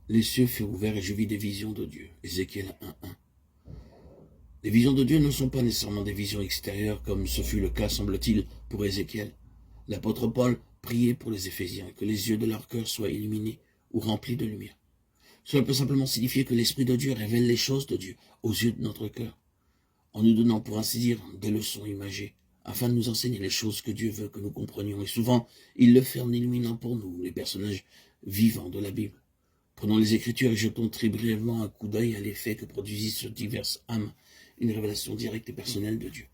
Les cieux furent ouverts et je vis des visions de Dieu. Ézéchiel 1:1. Les visions de Dieu ne sont pas nécessairement des visions extérieures comme ce fut le cas, semble-t-il, pour Ézéchiel. L'apôtre Paul priait pour les Éphésiens que les yeux de leur cœur soient illuminés ou remplis de lumière. Cela peut simplement signifier que l'Esprit de Dieu révèle les choses de Dieu aux yeux de notre cœur, en nous donnant, pour ainsi dire, des leçons imagées, afin de nous enseigner les choses que Dieu veut que nous comprenions. Et souvent, il le fait en illuminant pour nous les personnages vivants de la Bible. Prenons les Écritures et jetons très brièvement un coup d'œil à l'effet que produisent sur diverses âmes une révélation directe et personnelle de Dieu.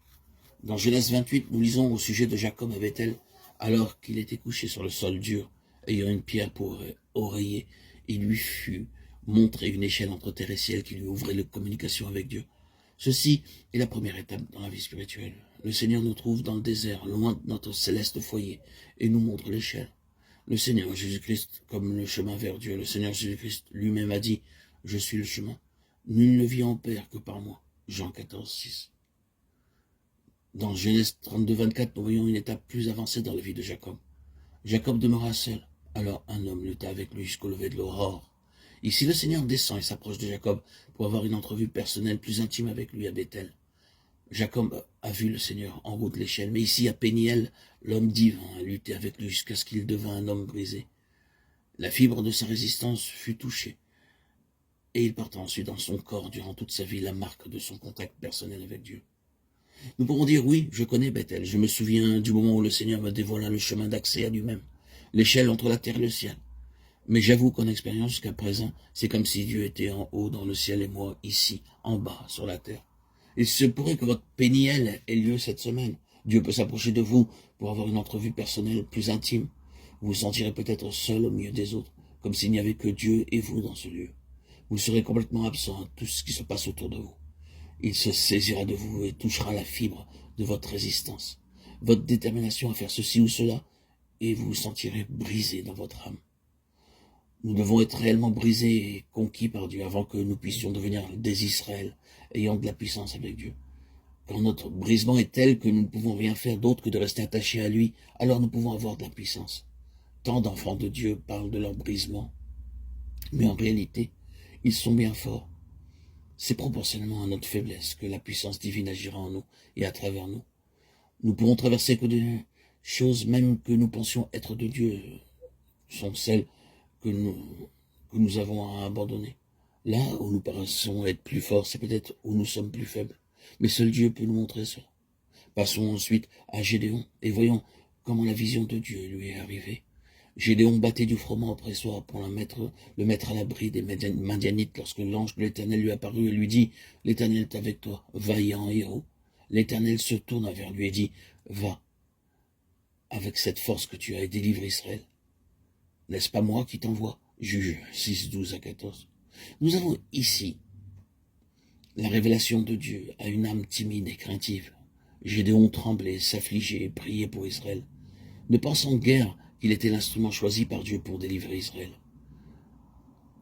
Dans Genèse 28, nous lisons au sujet de Jacob à Bethel, alors qu'il était couché sur le sol dur, ayant une pierre pour oreiller, il lui fut montré une échelle entre terre et ciel qui lui ouvrait la communication avec Dieu. Ceci est la première étape dans la vie spirituelle. Le Seigneur nous trouve dans le désert, loin de notre céleste foyer, et nous montre l'échelle. Le Seigneur Jésus-Christ comme le chemin vers Dieu. Le Seigneur Jésus-Christ lui-même a dit « Je suis le chemin. Nul ne vit en Père que par moi. » Jean 14:6. Dans Genèse 32:24, nous voyons une étape plus avancée dans la vie de Jacob. Jacob demeura seul. Alors un homme lutta avec lui jusqu'au lever de l'aurore. Ici, le Seigneur descend et s'approche de Jacob pour avoir une entrevue personnelle plus intime avec lui à Bethel. Jacob a vu le Seigneur en haut de l'échelle, mais ici à Péniel, l'homme divin a lutté avec lui jusqu'à ce qu'il devint un homme brisé. La fibre de sa résistance fut touchée, et il porta ensuite dans son corps durant toute sa vie la marque de son contact personnel avec Dieu. Nous pourrons dire, oui, je connais Bethel, je me souviens du moment où le Seigneur me dévoila le chemin d'accès à lui-même, l'échelle entre la terre et le ciel. Mais j'avoue qu'en expérience jusqu'à présent, c'est comme si Dieu était en haut dans le ciel et moi ici, en bas, sur la terre. Il se pourrait que votre Péniel ait lieu cette semaine. Dieu peut s'approcher de vous pour avoir une entrevue personnelle plus intime. Vous vous sentirez peut-être seul au milieu des autres, comme s'il n'y avait que Dieu et vous dans ce lieu. Vous serez complètement absent à tout ce qui se passe autour de vous. Il se saisira de vous et touchera la fibre de votre résistance, votre détermination à faire ceci ou cela, et vous vous sentirez brisé dans votre âme. Nous devons être réellement brisés et conquis par Dieu avant que nous puissions devenir des Israël, ayant de la puissance avec Dieu. Quand notre brisement est tel que nous ne pouvons rien faire d'autre que de rester attachés à lui, alors nous pouvons avoir de la puissance. Tant d'enfants de Dieu parlent de leur brisement, mais en réalité, ils sont bien forts. C'est proportionnellement à notre faiblesse que la puissance divine agira en nous et à travers nous. Nous pourrons traverser que des choses même que nous pensions être de Dieu, sont celles que nous avons à abandonner. Là où nous paraissons être plus forts, c'est peut-être où nous sommes plus faibles. Mais seul Dieu peut nous montrer cela. Passons ensuite à Gédéon et voyons comment la vision de Dieu lui est arrivée. Gédéon battait du froment oppresseur pour le mettre à l'abri des Madianites lorsque l'ange de l'Éternel lui apparut et lui dit « L'Éternel est avec toi, vaillant héros. » L'Éternel se tourna vers lui et dit « Va, avec cette force que tu as, et délivre Israël. N'est-ce pas moi qui t'envoie ?» Juge 6:12-14. Nous avons ici la révélation de Dieu à une âme timide et craintive. Gédéon tremblait, s'affligeait et priait pour Israël, ne pensant guère qu'il était l'instrument choisi par Dieu pour délivrer Israël.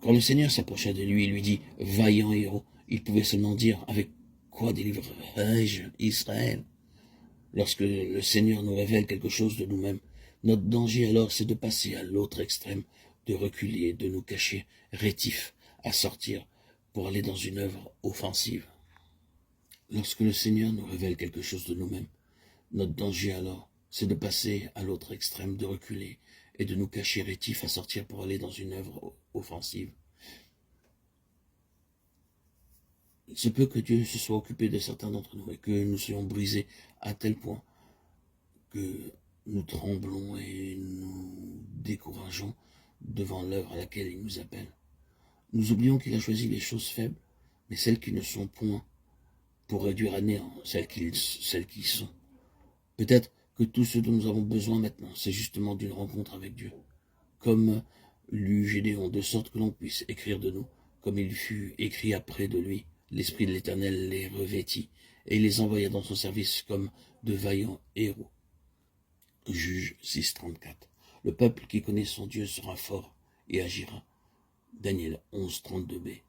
Quand le Seigneur s'approcha de lui et lui dit « Vaillant héros », il pouvait seulement dire « Avec quoi délivrerai-je Israël ?» Lorsque le Seigneur nous révèle quelque chose de nous-mêmes, notre danger alors c'est de passer à l'autre extrême, de reculer, de nous cacher, rétifs à sortir pour aller dans une œuvre offensive. Lorsque le Seigneur nous révèle quelque chose de nous-mêmes, notre danger alors, c'est de passer à l'autre extrême, de reculer et de nous cacher rétifs à sortir pour aller dans une œuvre offensive. Il se peut que Dieu se soit occupé de certains d'entre nous et que nous soyons brisés à tel point que nous tremblons et nous décourageons devant l'œuvre à laquelle il nous appelle. Nous oublions qu'il a choisi les choses faibles, mais celles qui ne sont point, pour réduire à néant celles qui sont. Peut-être que tout ce dont nous avons besoin maintenant, c'est justement d'une rencontre avec Dieu, comme l'eut Gédéon, de sorte que l'on puisse écrire de nous, comme il fut écrit après de lui. L'Esprit de l'Éternel les revêtit, et il les envoya dans son service comme de vaillants héros. Juge 6:34. Le peuple qui connaît son Dieu sera fort et agira. Daniel 11:32b.